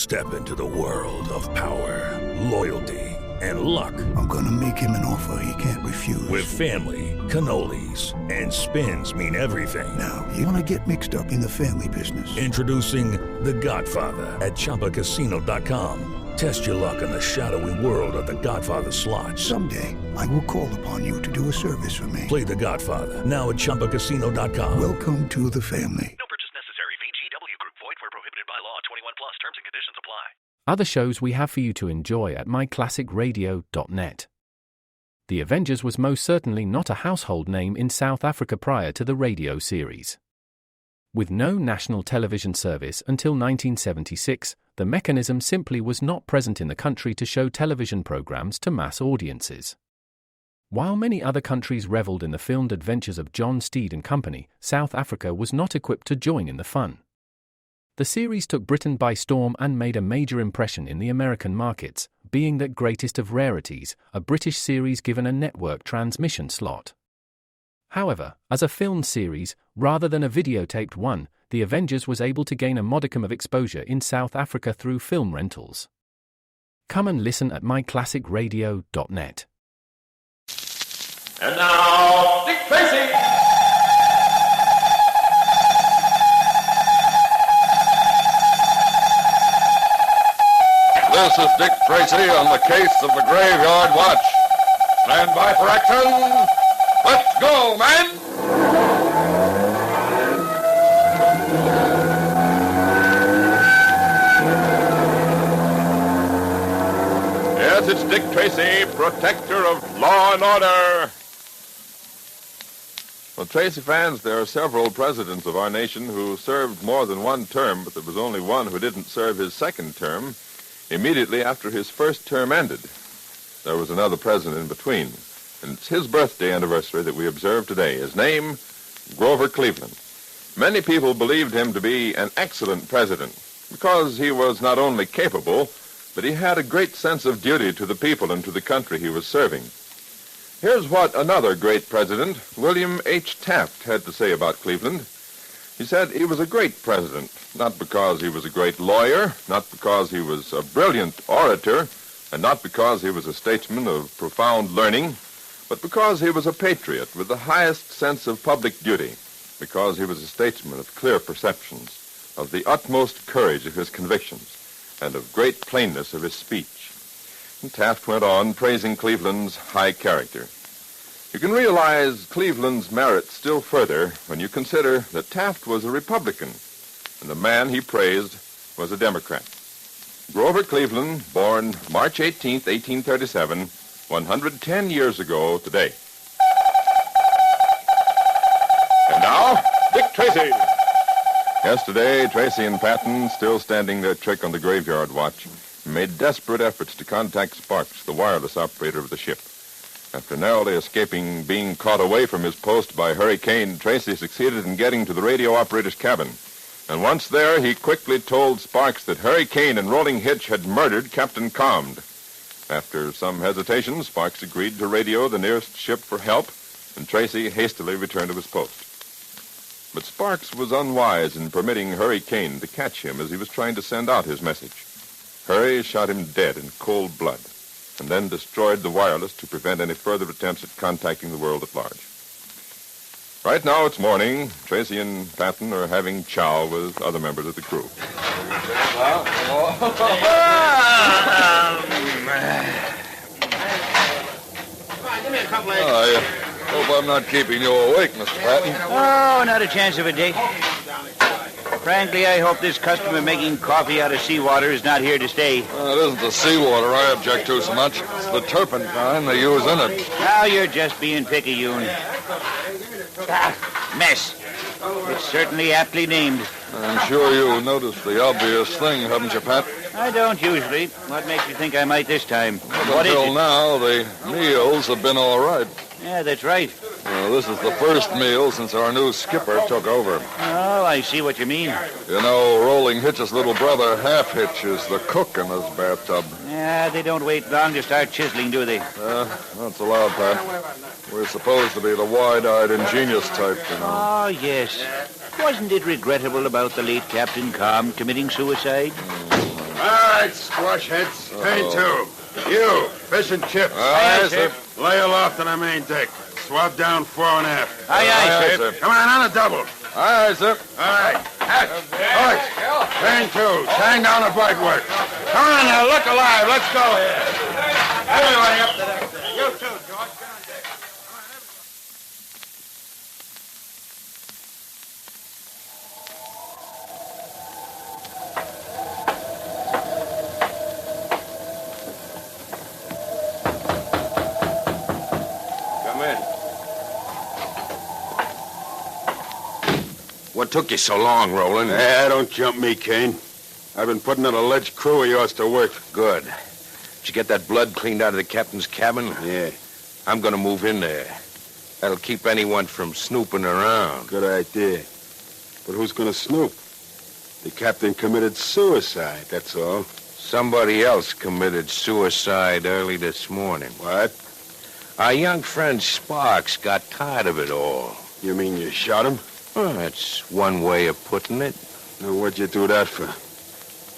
Step into the world of power, loyalty, and luck. I'm gonna make him an offer he can't refuse. With family, cannolis, and spins mean everything. Now, you wanna get mixed up in the family business. Introducing The Godfather at ChumbaCasino.com. Test your luck in the shadowy world of The Godfather slot. Someday, I will call upon you to do a service for me. Play The Godfather now at ChumbaCasino.com. Welcome to the family. No purchase necessary. VGW Group. Void where prohibited by law. 21 plus. Terms and conditions apply. Other shows we have for you to enjoy at myclassicradio.net. The Avengers was most certainly not a household name in South Africa prior to the radio series. With no national television service until 1976, the mechanism simply was not present in the country to show television programs to mass audiences. While many other countries reveled in the filmed adventures of John Steed and company, South Africa was not equipped to join in the fun. The series took Britain by storm and made a major impression in the American markets, being the greatest of rarities, a British series given a network transmission slot. However, as a film series, rather than a videotaped one, The Avengers was able to gain a modicum of exposure in South Africa through film rentals. Come and listen at myclassicradio.net. And now, Dick Tracy! This is Dick Tracy on the case of the Graveyard Watch. Stand by for action. Let's go, man! Yes, it's Dick Tracy, protector of law and order. Well, Tracy fans, there are several presidents of our nation who served more than one term, but there was only one who didn't serve his second term immediately after his first term ended. There was another president in between, and it's his birthday anniversary that we observe today. His name, Grover Cleveland. Many people believed him to be an excellent president because he was not only capable, but he had a great sense of duty to the people and to the country he was serving. Here's what another great president, William H. Taft, had to say about Cleveland. He said he was a great president, not because he was a great lawyer, not because he was a brilliant orator, and not because he was a statesman of profound learning, but because he was a patriot with the highest sense of public duty, because he was a statesman of clear perceptions, of the utmost courage of his convictions, and of great plainness of his speech. And Taft went on praising Cleveland's high character. You can realize Cleveland's merit still further when you consider that Taft was a Republican, and the man he praised was a Democrat. Grover Cleveland, born March 18th, 1837, 110 years ago today. And now, Dick Tracy. Yesterday, Tracy and Patton, still standing their trick on the Graveyard Watch, made desperate efforts to contact Sparks, the wireless operator of the ship. After narrowly escaping being caught away from his post by Hurricane, Tracy succeeded in getting to the radio operator's cabin. And once there, he quickly told Sparks that Hurricane and Rolling Hitch had murdered Captain Combed. After some hesitation, Sparks agreed to radio the nearest ship for help, and Tracy hastily returned to his post. But Sparks was unwise in permitting Hurricane to catch him as he was trying to send out his message. Hurry shot him dead in cold blood, and then destroyed the wireless to prevent any further attempts at contacting the world at large. Right now it's morning. Tracy and Patton are having chow with other members of the crew. Give me a couple of... I hope I'm not keeping you awake, Mr. Patton. Oh, not a chance of it, Dick. Frankly, I hope this customer making coffee out of seawater is not here to stay. It isn't the seawater I object to so much. It's the turpentine they use in it. Now you're just being picayune. Mess. It's certainly aptly named. I'm sure you noticed the obvious thing, haven't you, Pat? I don't usually. What makes you think I might this time? Up until now, the meals have been all right. Yeah, that's right. Well, this is the first meal since our new skipper took over. Oh, I see what you mean. You know, Rolling Hitch's little brother, Half Hitch, is the cook in this bathtub. Yeah, they don't wait long to start chiseling, do they? That's allowed, Pat. We're supposed to be the wide-eyed, ingenious type, you know. Oh, yes. Wasn't it regrettable about the late Captain Combed committing suicide? right, squash heads. Turn two. You, fish and chips. Aye, sir. Lay aloft on the main deck. Swab down fore and aft. Aye, sir. Come on a double. Aye, sir. All right. Hatch. Hoist. Turn two. Hang down the bright work. Come on now, look alive. Let's go here. Everybody up to deck there. You too, George. Get on deck. Come in. What took you so long, Roland? Don't jump me, Kane. I've been putting that alleged crew of yours to work. Good. Did you get that blood cleaned out of the captain's cabin? Yeah, I'm going to move in there. That'll keep anyone from snooping around. good idea. But who's going to snoop? The captain committed suicide, that's all. Somebody else committed suicide early this morning. What? Our young friend Sparks got tired of it all. You mean you shot him? Well, that's one way of putting it. Now, what'd you do that for?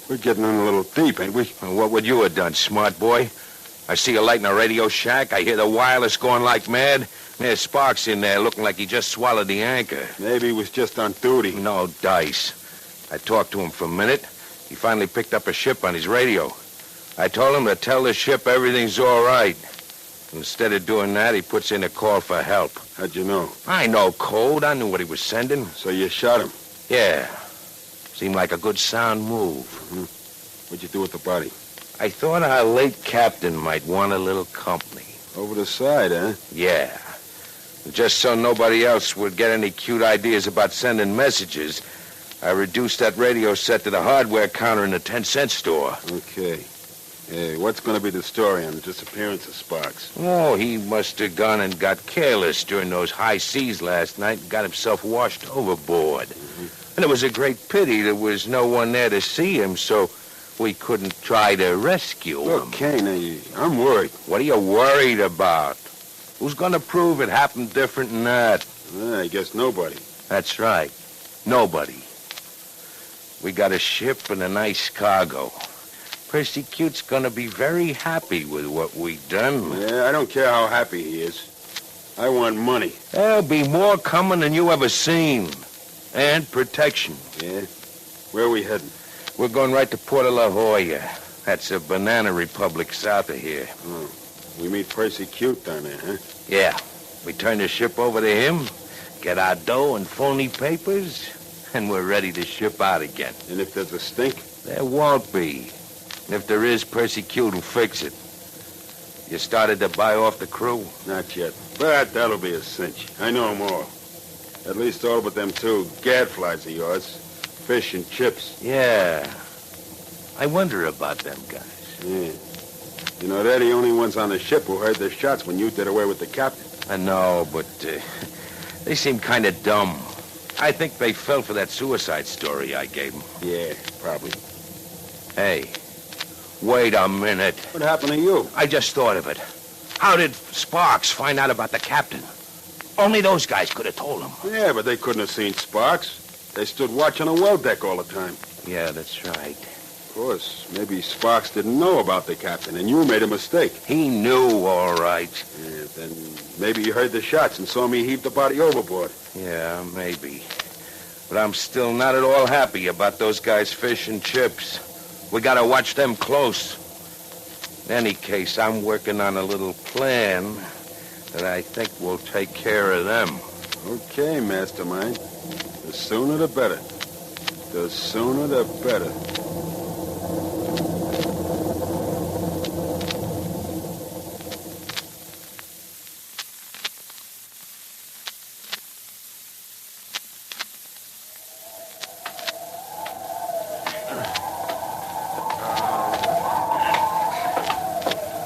We're getting in a little deep, ain't we? Well, what would you have done, smart boy? I see a light in a radio shack. I hear the wireless going like mad. There's Sparks in there looking like he just swallowed the anchor. Maybe he was just on duty. No dice. I talked to him for a minute. He finally picked up a ship on his radio. I told him to tell the ship everything's all right. Instead of doing that, he puts in a call for help. How'd you know? I know code. I knew what he was sending. So you shot him. Yeah. Seemed like a good sound move. What'd you do with the body? I thought our late captain might want a little company. Over the side, huh? Yeah. Just so nobody else would get any cute ideas about sending messages, I reduced that radio set to the hardware counter in the 10-cent store. Okay. Hey, what's going to be the story on the disappearance of Sparks? Oh, he must have gone and got careless during those high seas last night and got himself washed overboard. And it was a great pity there was no one there to see him, so we couldn't try to rescue him. Okay, now, I'm worried. What are you worried about? Who's going to prove it happened different than that? I guess nobody. That's right. Nobody. We got a ship and a nice cargo. Percy Cute's going to be very happy with what we done. Yeah, I don't care how happy he is. I want money. There'll be more coming than you ever seen. And protection. Yeah? Where are we heading? We're going right to Port La Jolla. That's a banana republic south of here. Oh, we meet Percy Cute down there, huh? Yeah. We turn the ship over to him, get our dough and phony papers, and we're ready to ship out again. And if there's a stink? There won't be. And if there is, Percy Cute will fix it. You started to buy off the crew? Not yet. But that'll be a cinch. I know 'em all. At least all but them two gadflies of yours. Fish and chips. Yeah. I wonder about them guys. Yeah. You know, they're the only ones on the ship who heard the shots when you did away with the captain. I know, but they seem kind of dumb. I think they fell for that suicide story I gave them. Yeah, probably. Hey, wait a minute. What happened to you? I just thought of it. How did Sparks find out about the captain? Only those guys could have told him. Yeah, but they couldn't have seen Sparks. They stood watching a well deck all the time. Yeah, that's right. Of course, maybe Sparks didn't know about the captain, and you made a mistake. He knew, all right. Yeah, then maybe you heard the shots and saw me heave the body overboard. Yeah, maybe. But I'm still not at all happy about those guys' fish and chips. We gotta watch them close. In any case, I'm working on a little plan that I think will take care of them. Okay, Mastermind. The sooner the better. The sooner the better.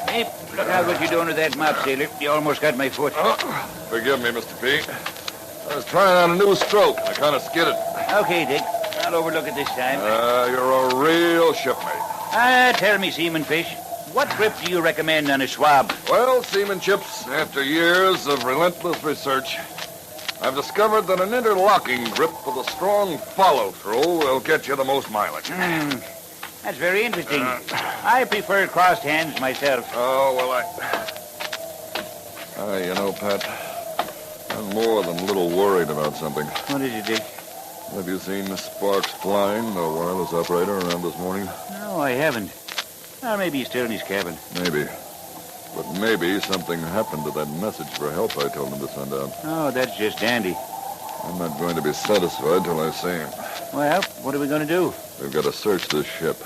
Hey, look out what you're doing with that mop, sailor. You almost got my foot. Forgive me, Mr. P. I was trying on a new stroke. I kind of skidded. Okay, Dick. I'll overlook it this time. You're a real shipmate. Tell me, Seaman Fish, what grip do you recommend on a swab? Well, Seaman Chips, after years of relentless research, I've discovered that an interlocking grip with a strong follow-through will get you the most mileage. That's very interesting. I prefer crossed hands myself. Oh, well, you know, Pat, I'm more than a little worried about something. What is it, Dick? Have you seen the sparks flying, the wireless operator, around this morning? No, I haven't. Well, maybe he's still in his cabin. Maybe. But maybe something happened to that message for help I told him to send out. Oh, that's just dandy. I'm not going to be satisfied till I see him. Well, what are we going to do? We've got to search this ship.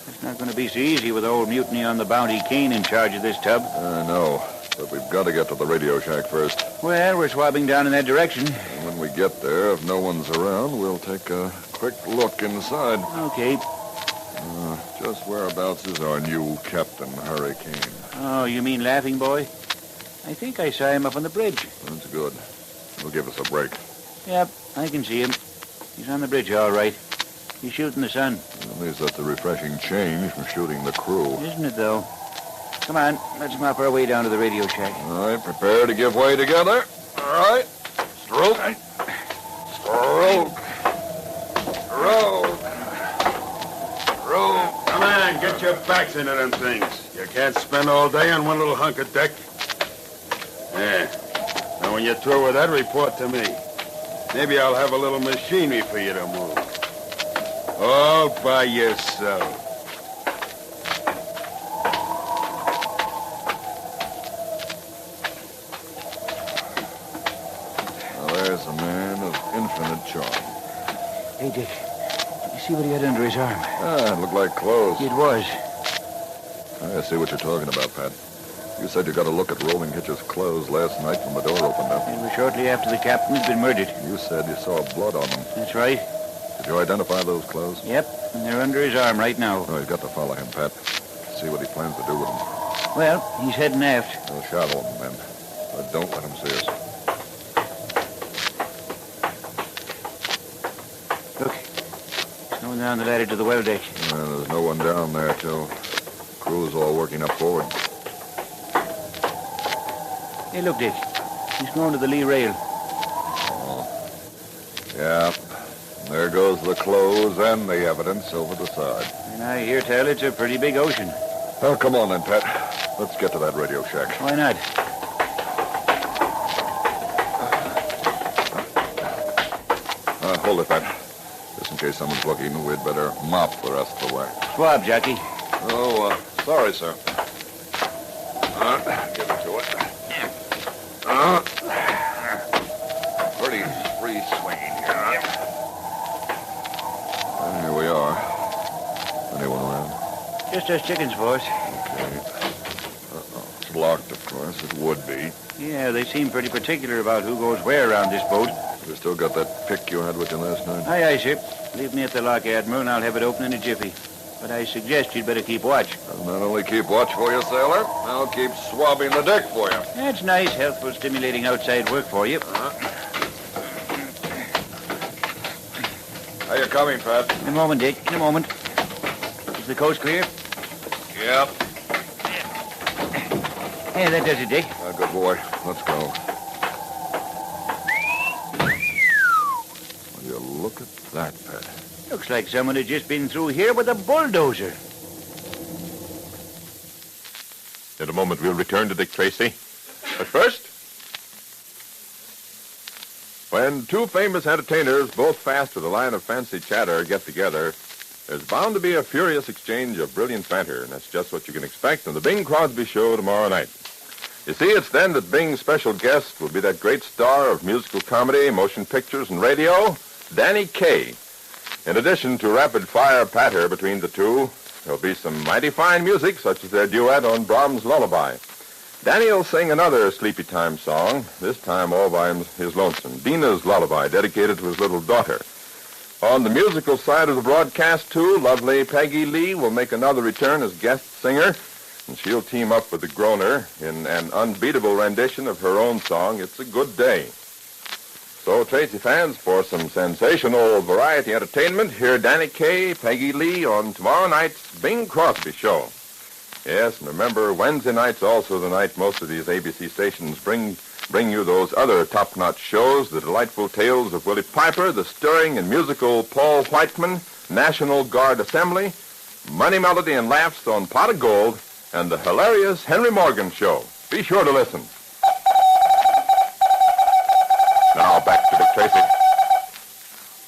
It's not going to be so easy with old Mutiny on the Bounty Kane in charge of this tub. I know, but we've got to get to the radio shack first. Well, we're swabbing down in that direction. And when we get there, if no one's around, we'll take a quick look inside. Okay. Just whereabouts is our new Captain Hurricane? Oh, you mean Laughing Boy? I think I saw him up on the bridge. That's good. He'll give us a break. Yep, I can see him. He's on the bridge, all right. He's shooting the sun. At least that's a refreshing change from shooting the crew. Isn't it, though? Come on, let's mop our way down to the radio shack. All right, prepare to give way together. All right. Stroke. Stroke. Stroke. Stroke. Come on, get your backs into them things. You can't spend all day on one little hunk of deck. Yeah. Now, when you're through with that, report to me. Maybe I'll have a little machinery for you to move. All by yourself. Well, there's a man of infinite charm. Hey, Dick, you see what he had under his arm? It looked like clothes. It was. I see what you're talking about, Pat. You said you got a look at Rolling Hitch's clothes last night when the door opened up. It was shortly after the captain had been murdered. You said you saw blood on them. That's right. Did you identify those clothes? Yep, and they're under his arm right now. Oh, you've got to follow him, Pat. See what he plans to do with them. Well, he's heading aft. We'll shadow him, then. But don't let him see us. Look, he's going down the ladder to the well deck. There's no one down there, too. Crew's all working up forward. Hey, look, Dick. He's going to the lee rail. Oh. Yeah. There goes the clothes and the evidence over the side. And I hear tell it's a pretty big ocean. Oh, come on then, Pat. Let's get to that radio shack. Why not? Hold it, Pat. Just in case someone's looking, we'd better mop the rest of the way. Swab, Jockey. Oh, sorry, sir. Give it to it. Pretty free swinging here, Here we are. Anyone around? Just us chickens, boss. Okay. It's locked, of course. It would be. Yeah, they seem pretty particular about who goes where around this boat. You still got that pick you had with you last night? Aye, sir. Leave me at the lock, Admiral, and I'll have it open in a jiffy. But I suggest you'd better keep watch. I'll not only keep watch for you, sailor, I'll keep swabbing the deck for you. That's nice, helpful, stimulating outside work for you. How you coming, Pat? In a moment, Dick. In a moment. Is the coast clear? Yep. Hey, that does it, Dick. Good boy. Let's go. Will you look at that, Pat? Looks like someone had just been through here with a bulldozer. In a moment, we'll return to Dick Tracy. But first, when two famous entertainers, both fast with a line of fancy chatter, get together, there's bound to be a furious exchange of brilliant banter, and that's just what you can expect on the Bing Crosby Show tomorrow night. You see, it's then that Bing's special guest will be that great star of musical comedy, motion pictures, and radio, Danny Kaye. In addition to rapid-fire patter between the two, there'll be some mighty fine music, such as their duet on Brahms' Lullaby. Danny will sing another sleepy time song, this time all by his lonesome, Dina's Lullaby, dedicated to his little daughter. On the musical side of the broadcast, too, lovely Peggy Lee will make another return as guest singer, and she'll team up with the Groner in an unbeatable rendition of her own song, It's a Good Day. So, Tracy fans, for some sensational variety entertainment, hear Danny Kaye, Peggy Lee on tomorrow night's Bing Crosby Show. Yes, and remember, Wednesday night's also the night most of these ABC stations bring you those other top-notch shows, the delightful tales of Willie Piper, the stirring and musical Paul Whiteman, National Guard Assembly, money, melody, and laughs on Pot of Gold, and the hilarious Henry Morgan Show. Be sure to listen. Now back to Dick Tracy.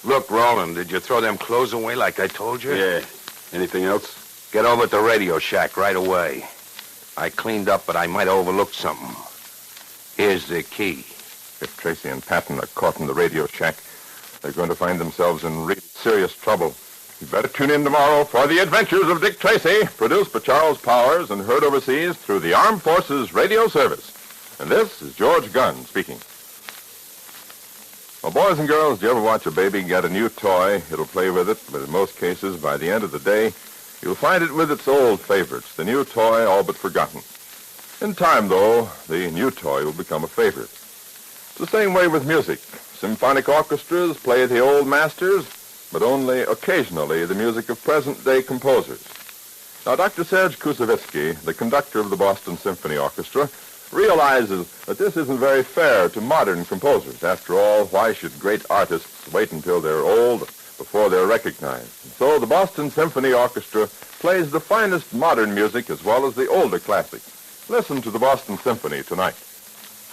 Look, Roland, did you throw them clothes away like I told you? Yeah. Anything else? Get over at the radio shack right away. I cleaned up, but I might have overlooked something. Here's the key. If Tracy and Patton are caught in the radio shack, they're going to find themselves in really serious trouble. You better tune in tomorrow for The Adventures of Dick Tracy, produced by Charles Powers and heard overseas through the Armed Forces Radio Service. And this is George Gunn speaking. Well, boys and girls, do you ever watch a baby get a new toy? It'll play with it, but in most cases, by the end of the day, you'll find it with its old favorites, the new toy all but forgotten. In time, though, the new toy will become a favorite. It's the same way with music. Symphonic orchestras play the old masters, but only occasionally the music of present-day composers. Now, Dr. Serge Koussevitzky, the conductor of the Boston Symphony Orchestra, realizes that this isn't very fair to modern composers. After all, why should great artists wait until they're old before they're recognized? And so the Boston Symphony Orchestra plays the finest modern music as well as the older classics. Listen to the Boston Symphony tonight.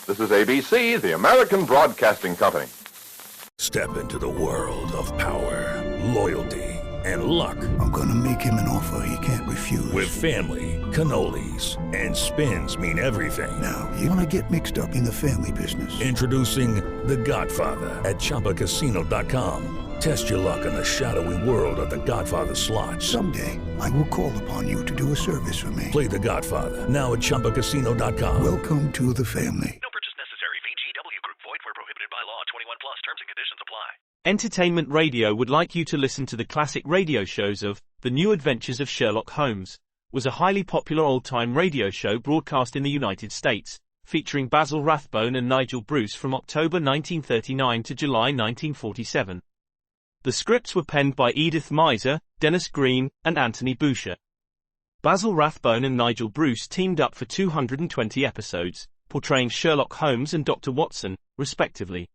This is ABC, the American Broadcasting Company. Step into the world of power, loyalty, and luck. I'm gonna make him an offer he can't refuse. With family, cannolis, and spins mean everything. Now, you wanna get mixed up in the family business. Introducing The Godfather at ChumbaCasino.com. Test your luck in the shadowy world of The Godfather slot. Someday, I will call upon you to do a service for me. Play The Godfather now at ChumbaCasino.com. Welcome to the family. No purchase necessary. VGW Group. Void where prohibited by law. 21 plus. Terms and conditions apply. Entertainment Radio would like you to listen to the classic radio shows of The New Adventures of Sherlock Holmes. Was a highly popular old-time radio show broadcast in the United States, featuring Basil Rathbone and Nigel Bruce from October 1939 to July 1947. The scripts were penned by Edith Meiser, Dennis Green, and Anthony Boucher. Basil Rathbone and Nigel Bruce teamed up for 220 episodes, portraying Sherlock Holmes and Dr. Watson, respectively.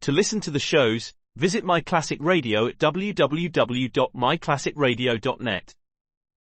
To listen to the shows, visit My Classic Radio at www.myclassicradio.net.